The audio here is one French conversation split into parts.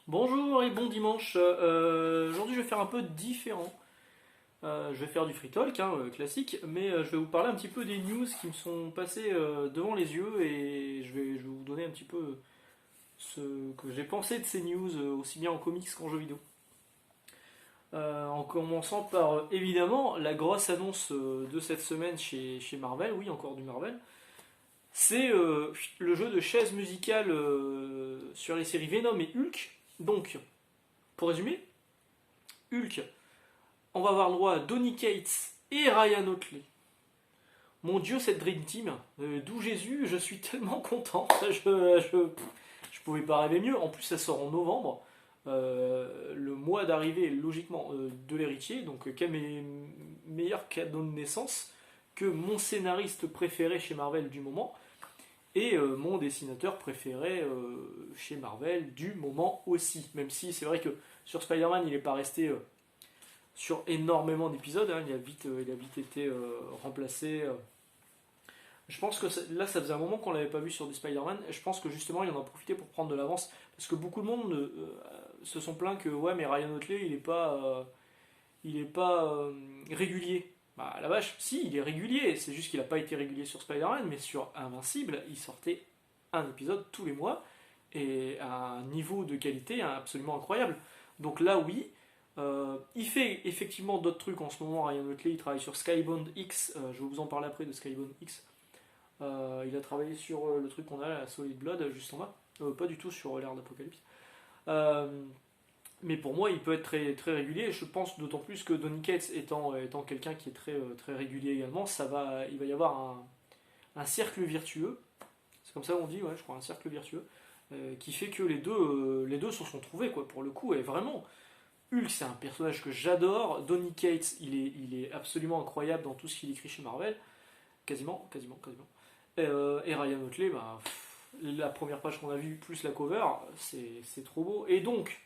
Bonjour et bon dimanche. Aujourd'hui, je vais faire un peu différent. Je vais faire du free talk, hein, classique, mais je vais vous parler un petit peu des news qui me sont passées devant les yeux et je vais vous donner un petit peu ce que j'ai pensé de ces news, aussi bien en comics qu'en jeux vidéo. En commençant par évidemment la grosse annonce de cette semaine chez Marvel, oui, encore du Marvel. C'est le jeu de chaises musicales sur les séries Venom et Hulk. Donc, pour résumer, Hulk, on va avoir le droit à Donny Cates et Ryan Otley. Mon Dieu, cette Dream Team, d'où Jésus, je suis tellement content. Je pouvais pas rêver mieux. En plus, ça sort en novembre, le mois d'arrivée, logiquement, de l'héritier. Donc, quel meilleur cadeau de naissance que mon scénariste préféré chez Marvel du moment et mon dessinateur préféré chez Marvel du moment aussi. Même si c'est vrai que sur Spider-Man, il n'est pas resté sur énormément d'épisodes. Hein. Il a vite été remplacé. Je pense que là, ça faisait un moment qu'on l'avait pas vu sur des Spider-Man. Et je pense que justement, il en a profité pour prendre de l'avance. Parce que beaucoup de monde se sont plaints que ouais, mais Ryan Otley, il est pas régulier. Bah, à la vache, si, il est régulier. C'est juste qu'il n'a pas été régulier sur Spider-Man, mais sur Invincible, il sortait un épisode tous les mois et à un niveau de qualité absolument incroyable. Donc là, oui, il fait effectivement d'autres trucs en ce moment. Ryan Otley, il travaille sur Skybound X. Je vais vous en parler après de Skybound X. Il a travaillé sur le truc qu'on a, la Solid Blood, juste en bas. Pas du tout sur l'ère d'Apocalypse. Euh, mais pour moi, il peut être très, très régulier. Je pense d'autant plus que Donny Cates étant quelqu'un qui est très, très régulier également, il va y avoir un cercle vertueux. C'est comme ça qu'on dit, ouais, je crois, un cercle vertueux. Qui fait que les deux se sont trouvés, quoi, pour le coup. Et vraiment, Hulk, c'est un personnage que j'adore. Donny Cates, il est absolument incroyable dans tout ce qu'il écrit chez Marvel. Quasiment, quasiment, quasiment. Et Ryan Otley, bah, la première page qu'on a vue, plus la cover, c'est trop beau. Et donc,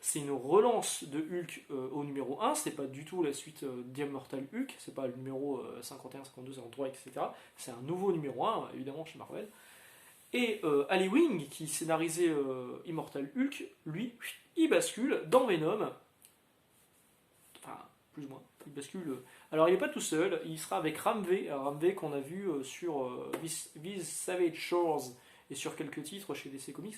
c'est une relance de Hulk au numéro 1, c'est pas du tout la suite d'Immortal Hulk, c'est pas le numéro 51, 52, 53, etc. C'est un nouveau numéro 1, évidemment, chez Marvel. Et Ali Wing, qui scénarisait Immortal Hulk, lui, il bascule dans Venom. Enfin, plus ou moins. Il bascule. Alors, il n'est pas tout seul, il sera avec Ramvé. Ramvé qu'on a vu sur These Savage Shores et sur quelques titres chez DC Comics.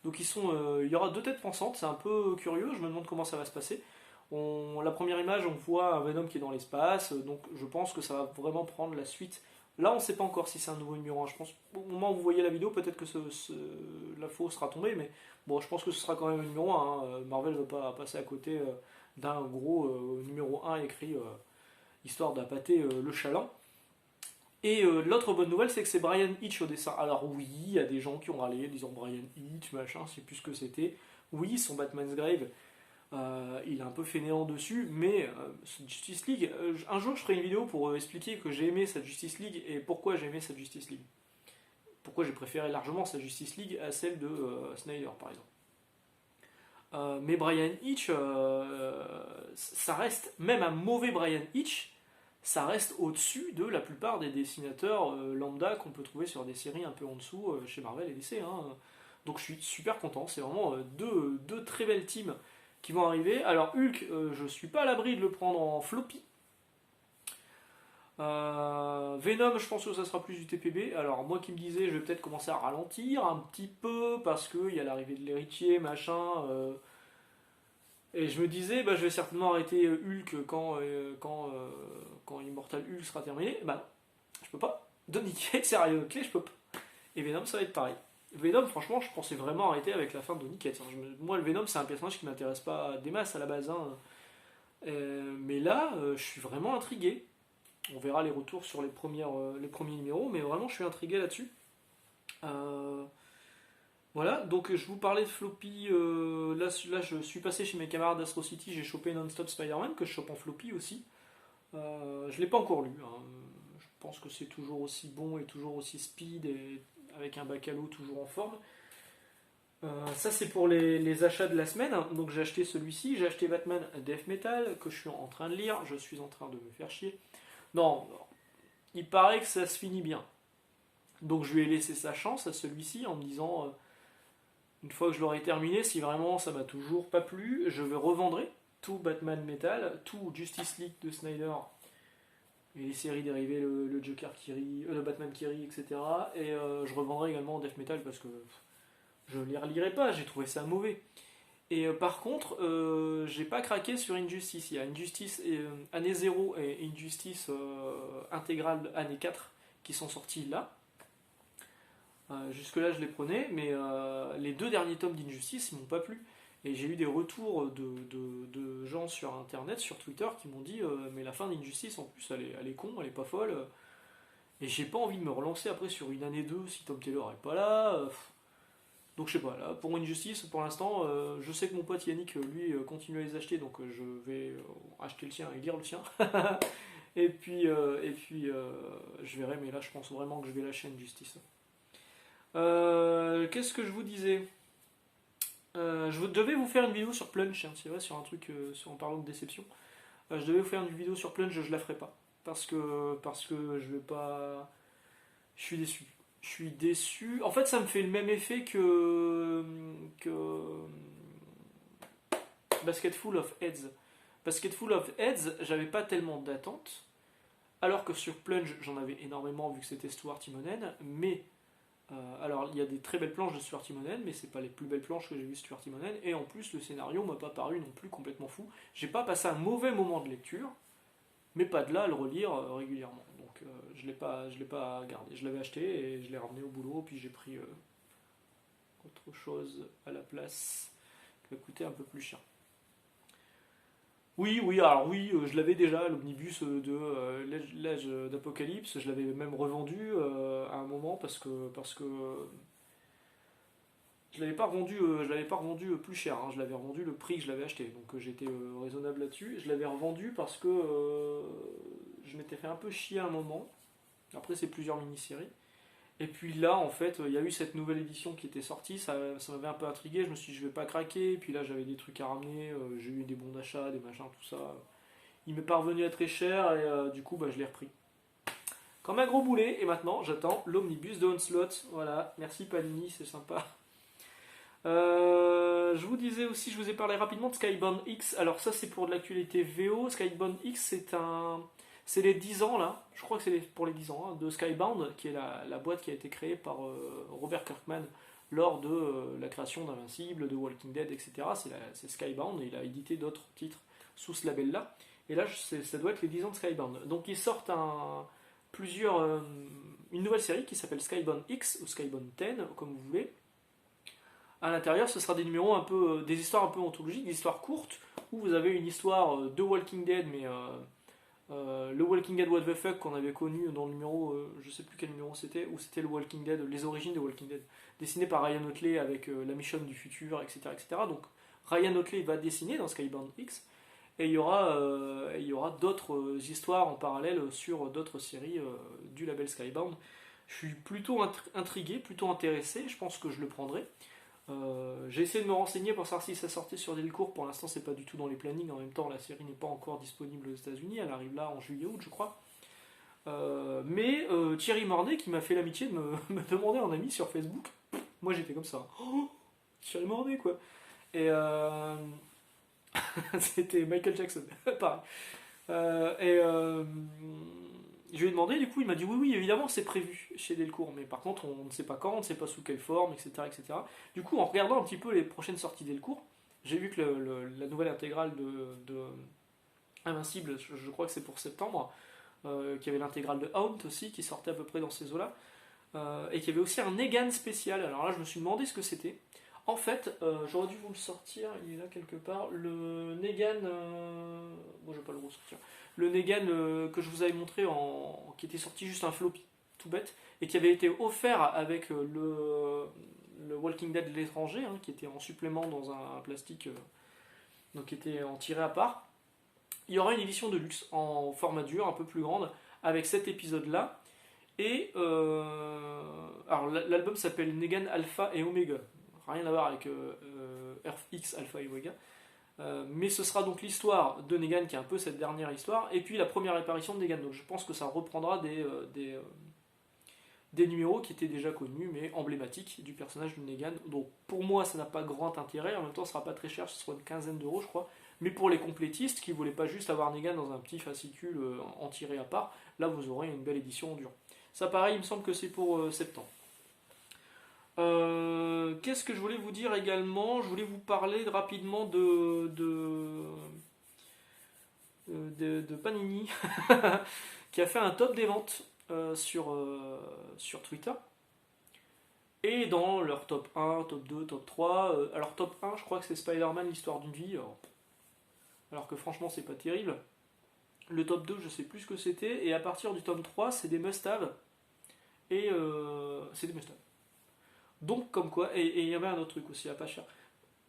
Donc, il y aura deux têtes pensantes, c'est un peu curieux, je me demande comment ça va se passer. La première image, on voit un Venom qui est dans l'espace, donc je pense que ça va vraiment prendre la suite. Là, on ne sait pas encore si c'est un nouveau numéro 1. Je pense, au moment où vous voyez la vidéo, peut-être que l'info sera tombée, mais bon, je pense que ce sera quand même un numéro 1. Hein. Marvel ne va pas passer à côté d'un gros numéro 1 écrit histoire d'appâter le chaland. Et l'autre bonne nouvelle, c'est que c'est Brian Hitch au dessin. Alors oui, il y a des gens qui ont râlé, disant Brian Hitch, machin, je sais plus ce que c'était. Oui, son Batman's Grave, il est un peu fainéant dessus, mais Justice League, un jour je ferai une vidéo pour expliquer que j'ai aimé cette Justice League et pourquoi j'ai aimé cette Justice League. Pourquoi j'ai préféré largement sa Justice League à celle de Snyder, par exemple. Mais Brian Hitch, ça reste, même un mauvais Brian Hitch, ça reste au-dessus de la plupart des dessinateurs lambda qu'on peut trouver sur des séries un peu en dessous chez Marvel et DC. Hein. Donc je suis super content, c'est vraiment deux très belles teams qui vont arriver. Alors Hulk, je suis pas à l'abri de le prendre en floppy. Venom, je pense que ça sera plus du TPB. Alors moi qui me disais, je vais peut-être commencer à ralentir un petit peu parce qu'il y a l'arrivée de l'héritier, machin. Et je me disais, bah, je vais certainement arrêter Hulk quand Immortal Hulk sera terminé. Bah, je peux pas. Donny Cates et Ryan Otley, je peux pas. Et Venom, ça va être pareil. Venom, franchement, je pensais vraiment arrêter avec la fin de Donny Cates. Moi, le Venom, c'est un personnage qui m'intéresse pas des masses à la base. Hein. Mais là, je suis vraiment intrigué. On verra les retours sur les premiers numéros, mais vraiment, je suis intrigué là-dessus. Euh, Voilà, donc je vous parlais de floppy. Là, je suis passé chez mes camarades d'Astro City, j'ai chopé Non-Stop Spider-Man, que je chope en floppy aussi. Je ne l'ai pas encore lu. Hein. Je pense que c'est toujours aussi bon et toujours aussi speed, et avec un bac à l'eau toujours en forme. Ça, c'est pour les achats de la semaine. Donc j'ai acheté celui-ci, j'ai acheté Batman Death Metal, que je suis en train de lire. Je suis en train de me faire chier. Non, il paraît que ça se finit bien. Donc je lui ai laissé sa chance à celui-ci en me disant. Une fois que je l'aurai terminé, si vraiment ça m'a toujours pas plu, je vais revendre tout Batman Metal, tout Justice League de Snyder et les séries dérivées, le Joker qui rit, le Batman qui rit, etc. Et je revendrai également Death Metal parce que je ne les relirai pas, j'ai trouvé ça mauvais. Et par contre, j'ai pas craqué sur Injustice. Il y a Injustice année 0 et Injustice intégrale année 4 qui sont sortis là. Jusque-là, je les prenais, mais les deux derniers tomes d'Injustice, ils m'ont pas plu. Et j'ai eu des retours de gens sur internet, sur Twitter, qui m'ont dit mais la fin d'Injustice, en plus, elle est con, elle est pas folle. Et j'ai pas envie de me relancer après sur une année 2 si Tom Taylor est pas là. Donc je sais pas, là, pour Injustice, pour l'instant, je sais que mon pote Yannick, lui, continue à les acheter, donc je vais acheter le sien et lire le sien. Je verrai, mais là, je pense vraiment que je vais lâcher Injustice. Qu'est-ce que je vous disais? Devais vous faire une vidéo sur Plunge, hein, c'est vrai, sur un truc, en parlant de déception. Je devais vous faire une vidéo sur Plunge, je la ferai pas. Parce que je vais pas. Je suis déçu. Je suis déçu. En fait, ça me fait le même effet que Basketful of Heads. Basketful of Heads, j'avais pas tellement d'attentes. Alors que sur Plunge, j'en avais énormément vu que c'était Stuart Timonen. Mais alors, il y a des très belles planches de Stuart Timonen, mais c'est pas les plus belles planches que j'ai vues de Stuart Timonen. Et en plus, le scénario m'a pas paru non plus complètement fou. J'ai pas passé un mauvais moment de lecture, mais pas de là à le relire régulièrement. Donc, je l'ai pas gardé. Je l'avais acheté et je l'ai ramené au boulot, puis j'ai pris autre chose à la place qui va coûter un peu plus cher. Oui, oui, alors oui, je l'avais déjà, l'omnibus de l'âge d'Apocalypse, je l'avais même revendu à un moment parce que je l'avais pas revendu plus cher, hein, je l'avais revendu le prix que je l'avais acheté, donc j'étais raisonnable là-dessus. Je l'avais revendu parce que je m'étais fait un peu chier à un moment. Après, c'est plusieurs mini-séries. Et puis là, en fait, il y a eu cette nouvelle édition qui était sortie, ça m'avait un peu intrigué, je me suis dit je vais pas craquer, et puis là j'avais des trucs à ramener, j'ai eu des bons d'achat, des machins, tout ça. Il m'est pas revenu à très cher, et du coup, bah, je l'ai repris. Comme un gros boulet, et maintenant j'attends l'omnibus de Onslaught. Voilà, merci Panini, c'est sympa. Je vous disais aussi, je vous ai parlé rapidement de Skybound X. Alors ça c'est pour de l'actualité VO. Skybound X c'est les 10 ans là, je crois que c'est pour les 10 ans hein, de Skybound, qui est la boîte qui a été créée par Robert Kirkman lors de la création d'Invincible, de Walking Dead, etc. C'est Skybound et il a édité d'autres titres sous ce label là. Et là ça doit être les 10 ans de Skybound. Donc ils sortent une nouvelle série qui s'appelle Skybound X ou Skybound 10 comme vous voulez. À l'intérieur, ce sera des numéros des histoires un peu anthologiques, des histoires courtes, où vous avez une histoire de Walking Dead, mais le Walking Dead What the Fuck qu'on avait connu dans le numéro, je sais plus quel numéro c'était, où c'était le Walking Dead, les origines de Walking Dead, dessiné par Ryan Otley avec la Mission du futur, etc., etc. Donc Ryan Otley va dessiner dans Skybound X, et il y aura d'autres histoires en parallèle sur d'autres séries du label Skybound. Je suis plutôt intrigué, plutôt intéressé, je pense que je le prendrai. J'ai essayé de me renseigner pour savoir si ça sortait sur Delcourt. Pour l'instant, c'est pas du tout dans les plannings. En même temps, la série n'est pas encore disponible aux États-Unis. Elle arrive là en juillet-août, je crois. Mais Thierry Mornay, qui m'a fait l'amitié de me demander en ami sur Facebook, moi j'étais comme ça. Oh, Thierry Mornay, quoi. Et c'était Michael Jackson, pareil. Je lui ai demandé, du coup, il m'a dit oui, oui, évidemment, c'est prévu chez Delcourt, mais par contre, on ne sait pas quand, on ne sait pas sous quelle forme, etc., etc. Du coup, en regardant un petit peu les prochaines sorties Delcourt, j'ai vu que la nouvelle intégrale de Invincible, je crois que c'est pour septembre, qu'il y avait l'intégrale de Haunt aussi, qui sortait à peu près dans ces eaux-là, et qu'il y avait aussi un Negan spécial. Alors là, je me suis demandé ce que c'était. En fait, j'aurais dû vous le sortir, il est là quelque part, le Negan... Bon, je vais pas le ressortir. Le Negan que je vous avais montré, qui était sorti juste un floppy, tout bête, et qui avait été offert avec le Walking Dead l'étranger, hein, qui était en supplément dans un plastique, donc qui était en tiré à part. Il y aura une édition de luxe en format dur, un peu plus grande, avec cet épisode-là. Et alors l'album s'appelle Negan Alpha et Omega. Rien à voir avec Earth X Alpha et Omega. Mais ce sera donc l'histoire de Negan qui est un peu cette dernière histoire, et puis la première apparition de Negan. Donc je pense que ça reprendra des numéros qui étaient déjà connus, mais emblématiques du personnage de Negan. Donc pour moi, ça n'a pas grand intérêt, en même temps, ça sera pas très cher, ce sera une quinzaine d'euros, je crois. Mais pour les complétistes qui voulaient pas juste avoir Negan dans un petit fascicule en tiré à part, là vous aurez une belle édition en dur. Ça pareil, il me semble que c'est pour septembre. Qu'est-ce que je voulais vous dire également? Je voulais vous parler rapidement de Panini qui a fait un top des ventes sur Twitter. Et dans leur top 1, top 2, top 3, alors top 1, je crois que c'est Spider-Man, l'histoire d'une vie, alors que franchement, c'est pas terrible. Le top 2, je sais plus ce que c'était, et à partir du top 3, c'est des must-have, et c'est des must-have. Donc, comme quoi, et il y avait un autre truc aussi, à pas cher,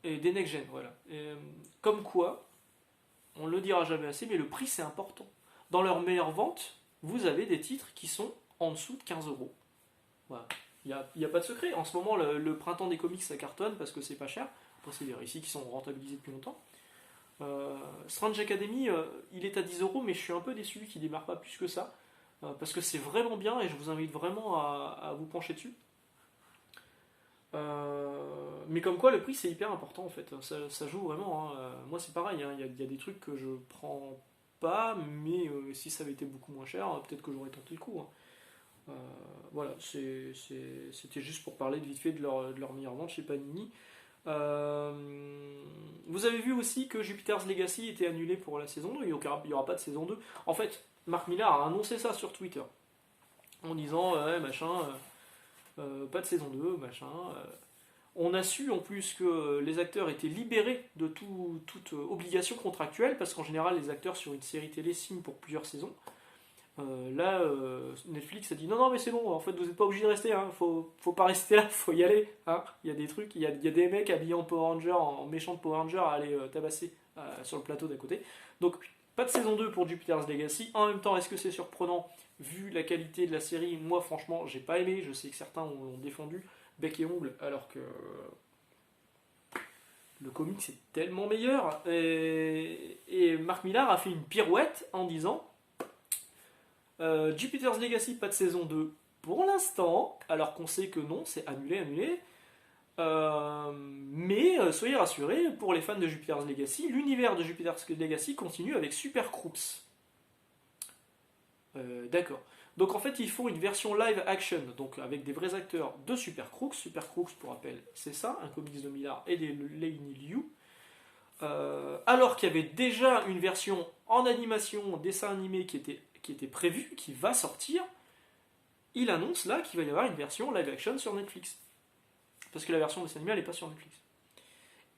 et des next-gen, voilà. Comme quoi, on ne le dira jamais assez, mais le prix c'est important. Dans leur meilleure vente, vous avez des titres qui sont en dessous de 15 euros. Voilà. Il n'y a pas de secret. En ce moment, le printemps des comics, ça cartonne parce que c'est pas cher. Après, c'est des récits qui sont rentabilisés depuis longtemps. Strange Academy, il est à 10 euros, mais je suis un peu déçu qu'il démarre pas plus que ça. Parce que c'est vraiment bien et je vous invite vraiment à vous pencher dessus. Mais comme quoi, le prix c'est hyper important en fait. Ça joue vraiment. Hein. Moi, c'est pareil. Hein. Il y a des trucs que je prends pas, mais si ça avait été beaucoup moins cher, peut-être que j'aurais tenté le coup. Hein. Voilà, c'était juste pour parler de vite fait de leur meilleure vente chez Panini. Vous avez vu aussi que Jupiter's Legacy était annulé pour la saison 2, il n'y aura pas de saison 2. En fait, Mark Millar a annoncé ça sur Twitter en disant machin, pas de saison 2, machin. On a su en plus que les acteurs étaient libérés de toute obligation contractuelle, parce qu'en général, les acteurs sur une série télé signent pour plusieurs saisons. Là, Netflix a dit non, mais c'est bon, en fait, vous n'êtes pas obligé de rester, hein, faut pas rester là, faut y aller. Hein. Il y a des trucs, il y a des mecs habillés en Power Ranger, en méchant de Power Ranger à aller tabasser sur le plateau d'à côté. Donc, pas de saison 2 pour Jupiter's Legacy. En même temps, est-ce que c'est surprenant vu la qualité de la série? Moi, franchement, j'ai pas aimé. Je sais que certains l'ont défendu bec et ongle, alors que le comic c'est tellement meilleur. Et Mark Millar a fait une pirouette en disant Jupiter's Legacy, pas de saison 2 pour l'instant, alors qu'on sait que non, c'est annulé. Mais soyez rassurés, pour les fans de Jupiter's Legacy, l'univers de Jupiter's Legacy continue avec Super Crooks. D'accord. Donc en fait, ils font une version live action, donc avec des vrais acteurs de Super Crooks. Super Crooks, pour rappel, c'est ça, un comics de Millar et des Laney Liu. Alors qu'il y avait déjà une version en animation, dessin animé qui était prévue, qui va sortir, il annonce là qu'il va y avoir une version live action sur Netflix. Parce que la version dessin animé, elle n'est pas sur Netflix.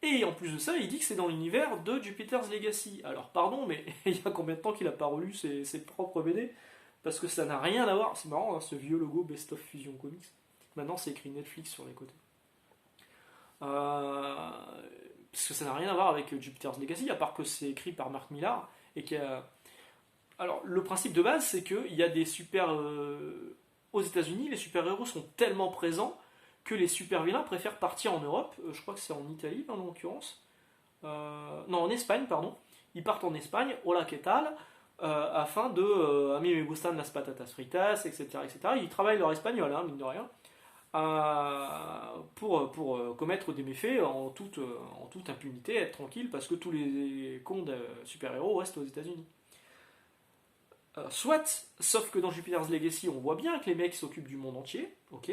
Et en plus de ça, il dit que c'est dans l'univers de Jupiter's Legacy. Alors pardon, mais il y a combien de temps qu'il n'a pas relu ses propres BD? Parce que ça n'a rien à voir. C'est marrant, hein, ce vieux logo Best of Fusion Comics. Maintenant, c'est écrit Netflix sur les côtés. Parce que ça n'a rien à voir avec Jupiter's Legacy, à part que c'est écrit par Mark Millar. Et qu'il y a... Alors, le principe de base, c'est qu'il y a des super... aux États-Unis, les super-héros sont tellement présents que les super-vilains préfèrent partir en Europe. Je crois que c'est en Italie, en l'occurrence. Non, en Espagne, pardon. Ils partent en Espagne, hola, que tal, afin de a mí me gustan las patatas fritas, etc., etc. Ils travaillent leur espagnol, hein, mine de rien, pour commettre des méfaits en toute impunité, être tranquille, parce que tous les cons de super-héros restent aux États-Unis. Soit, sauf que dans Jupiter's Legacy, on voit bien que les mecs s'occupent du monde entier, ok.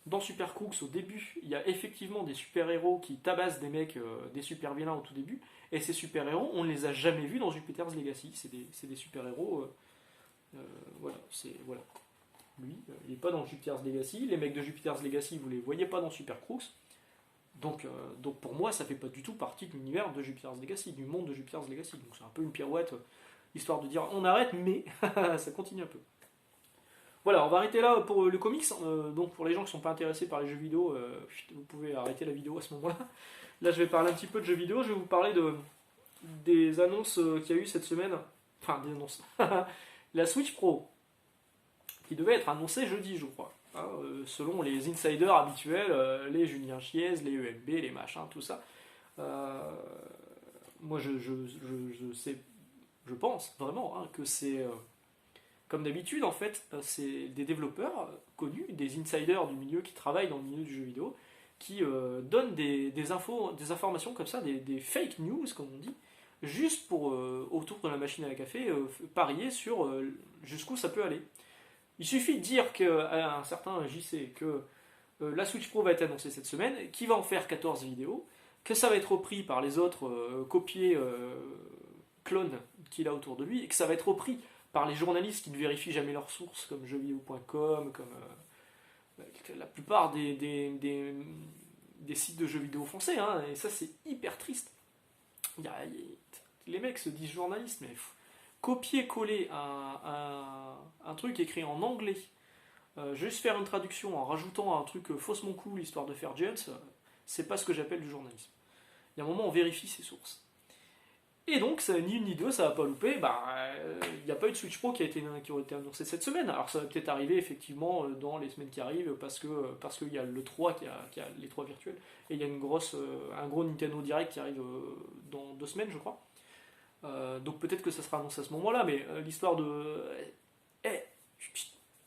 Dans Super Crooks, au début, il y a effectivement des super-héros qui tabassent des mecs, des super-vilains au tout début, et ces super-héros, on ne les a jamais vus dans Jupiter's Legacy. C'est des super-héros... voilà. Lui, il n'est pas dans Jupiter's Legacy. Les mecs de Jupiter's Legacy, vous ne les voyez pas dans Super Crooks. Donc pour moi, ça ne fait pas du tout partie de l'univers de Jupiter's Legacy, du monde de Jupiter's Legacy. Donc c'est un peu une pirouette, histoire de dire on arrête, mais ça continue un peu. Voilà, on va arrêter là pour le comics. Donc pour les gens qui ne sont pas intéressés par les jeux vidéo, vous pouvez arrêter la vidéo à ce moment-là. Là, je vais parler un petit peu de jeux vidéo. Je vais vous parler des annonces qu'il y a eu cette semaine. Enfin, des annonces. La Switch Pro, qui devait être annoncée jeudi, je crois. Hein, selon les insiders habituels, les Julien Chiez, les EMB, les machins, tout ça. Moi, je sais, je pense vraiment hein, que c'est Comme d'habitude, en fait, c'est des développeurs connus, des insiders du milieu qui travaillent dans le milieu du jeu vidéo, qui donnent des infos, des informations comme ça, des fake news, comme on dit, juste pour, autour de la machine à café, parier sur jusqu'où ça peut aller. Il suffit de dire qu'à un certain JC que la Switch Pro va être annoncée cette semaine, qu'il va en faire 14 vidéos, que ça va être repris par les autres copiés clones qu'il a autour de lui, et que ça va être repris par les journalistes qui ne vérifient jamais leurs sources, comme jeuxvideo.com, comme la plupart des sites de jeux vidéo français, hein, et ça c'est hyper triste. Les mecs se disent journalistes, mais copier-coller un truc écrit en anglais, juste faire une traduction en rajoutant un truc faussement cool histoire de faire James, c'est pas ce que j'appelle du journalisme. Il y a un moment on vérifie ses sources. Et donc, ça, ni une ni deux, ça va pas louper. Il n'y a pas eu de Switch Pro qui aurait été annoncé cette semaine. Alors, ça va peut-être arriver effectivement dans les semaines qui arrivent parce qu'il y a le 3 qui a les 3 virtuels. Et il y a un gros Nintendo Direct qui arrive dans 2 semaines, je crois. Donc, peut-être que ça sera annoncé à ce moment-là. Mais l'histoire de.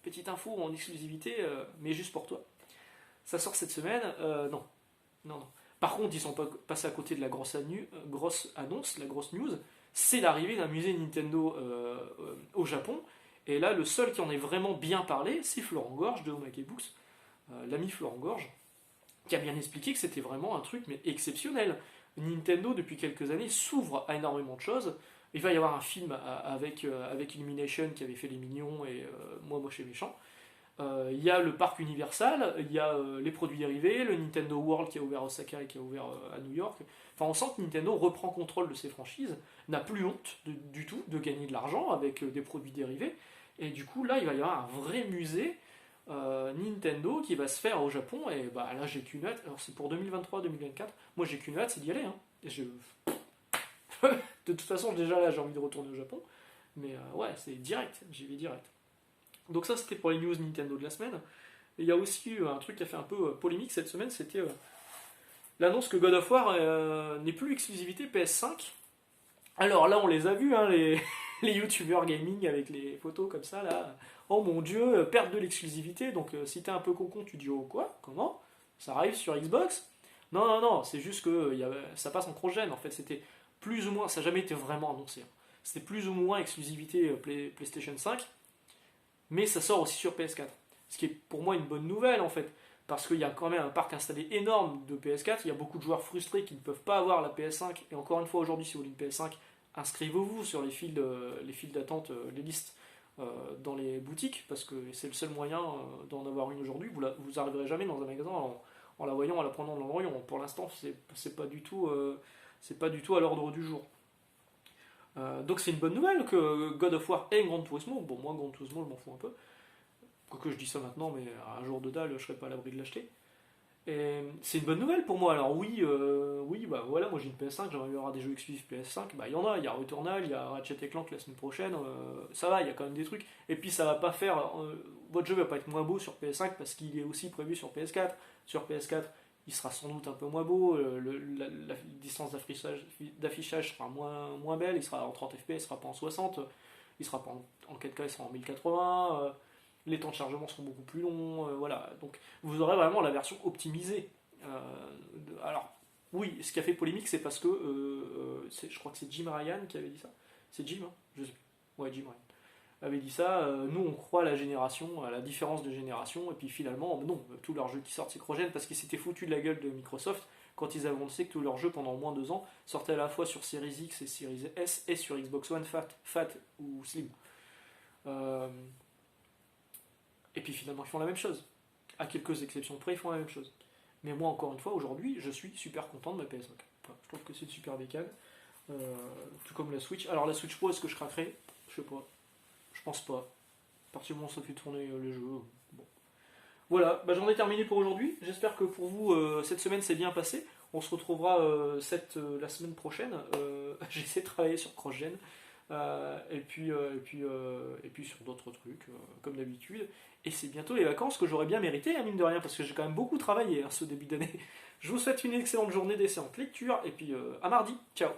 Petite info en exclusivité, mais juste pour toi. Ça sort cette semaine. Non. Non. Par contre, ils sont pas passés à côté de la grosse annonce, la grosse news, c'est l'arrivée d'un musée Nintendo au Japon. Et là, le seul qui en ait vraiment bien parlé, c'est Florent Gorge de Omake Books, l'ami Florent Gorge, qui a bien expliqué que c'était vraiment un truc mais exceptionnel. Nintendo, depuis quelques années, s'ouvre à énormément de choses. Il va y avoir un film avec Illumination qui avait fait Les Mignons et Moi Moche et Méchant. Il y a le parc Universal, il y a les produits dérivés, le Nintendo World qui a ouvert à Osaka et qui a ouvert à New York. Enfin, on sent que Nintendo reprend contrôle de ses franchises, n'a plus honte du tout de gagner de l'argent avec des produits dérivés. Et du coup, là, il va y avoir un vrai musée Nintendo qui va se faire au Japon. Et là, j'ai qu'une hâte. Alors, c'est pour 2023-2024. Moi, j'ai qu'une hâte, c'est d'y aller. Hein. De toute façon, déjà là, j'ai envie de retourner au Japon. Mais ouais, c'est direct. J'y vais direct. Donc ça c'était pour les news Nintendo de la semaine. Et il y a aussi un truc qui a fait un peu polémique cette semaine, c'était l'annonce que God of War n'est plus exclusivité PS5. Alors là on les a vus, hein, les youtubeurs gaming avec les photos comme ça là. Oh mon dieu, perte de l'exclusivité, donc si t'es un peu concon tu dis oh quoi, comment ça arrive sur Xbox? Non, c'est juste que ça passe en cross-gen en fait, c'était plus ou moins, ça n'a jamais été vraiment annoncé. Hein. C'était plus ou moins exclusivité PlayStation 5. Mais ça sort aussi sur PS4. Ce qui est pour moi une bonne nouvelle en fait, parce qu'il y a quand même un parc installé énorme de PS4, il y a beaucoup de joueurs frustrés qui ne peuvent pas avoir la PS5, et encore une fois aujourd'hui si vous voulez une PS5, inscrivez-vous sur les files d'attente, les listes dans les boutiques, parce que c'est le seul moyen d'en avoir une aujourd'hui, vous n'arriverez jamais dans un magasin en la voyant, en la prenant dans l'Orient. Pour l'instant c'est pas du tout à l'ordre du jour. Donc c'est une bonne nouvelle que God of War ait Gran Turismo. Bon, moi Gran Turismo je m'en fous un peu. Quoique je dis ça maintenant, mais un jour de dalle je serais pas à l'abri de l'acheter. Et c'est une bonne nouvelle pour moi. Alors oui, voilà, moi j'ai une PS5, j'aimerais y avoir des jeux exclusifs PS5. Il y en a, il y a Returnal, il y a Ratchet & Clank la semaine prochaine. Ça va, il y a quand même des trucs. Et puis ça va pas faire, votre jeu va pas être moins beau sur PS5 parce qu'il est aussi prévu sur PS4. Sur PS4, il sera sans doute un peu moins beau, la distance d'affichage sera moins belle, il sera en 30 fps, il sera pas en 60, il sera pas en 4K, il sera en 1080, les temps de chargement seront beaucoup plus longs, voilà. Donc vous aurez vraiment la version optimisée. Alors, oui, ce qui a fait polémique, c'est parce que, je crois que c'est Jim Ryan qui avait dit ça. C'est Jim, hein, je sais plus. Ouais, Jim Ryan avait dit ça, nous on croit à la génération, à la différence de génération, et puis finalement, non, tous leurs jeux qui sortent c'est cross-gen parce qu'ils s'étaient foutus de la gueule de Microsoft quand ils avaient annoncé que tous leurs jeux pendant moins de 2 ans sortaient à la fois sur Series X et Series S et sur Xbox One Fat ou Slim. Et puis finalement ils font la même chose. À quelques exceptions près, ils font la même chose. Mais moi encore une fois, aujourd'hui, je suis super content de ma PS5. Enfin, je trouve que c'est une super bécane. Tout comme la Switch. Alors la Switch Pro, est-ce que je craquerai? Je sais pas. Je pense pas. À partir du moment où ça fait tourner les jeux. Bon. Voilà, j'en ai terminé pour aujourd'hui. J'espère que pour vous, cette semaine s'est bien passée. On se retrouvera la semaine prochaine. J'essaie de travailler sur CrossGen. Et puis sur d'autres trucs, comme d'habitude. Et c'est bientôt les vacances que j'aurais bien mérité, hein, mine de rien, parce que j'ai quand même beaucoup travaillé ce début d'année. Je vous souhaite une excellente journée, d'excellente lecture. Et puis à mardi. Ciao.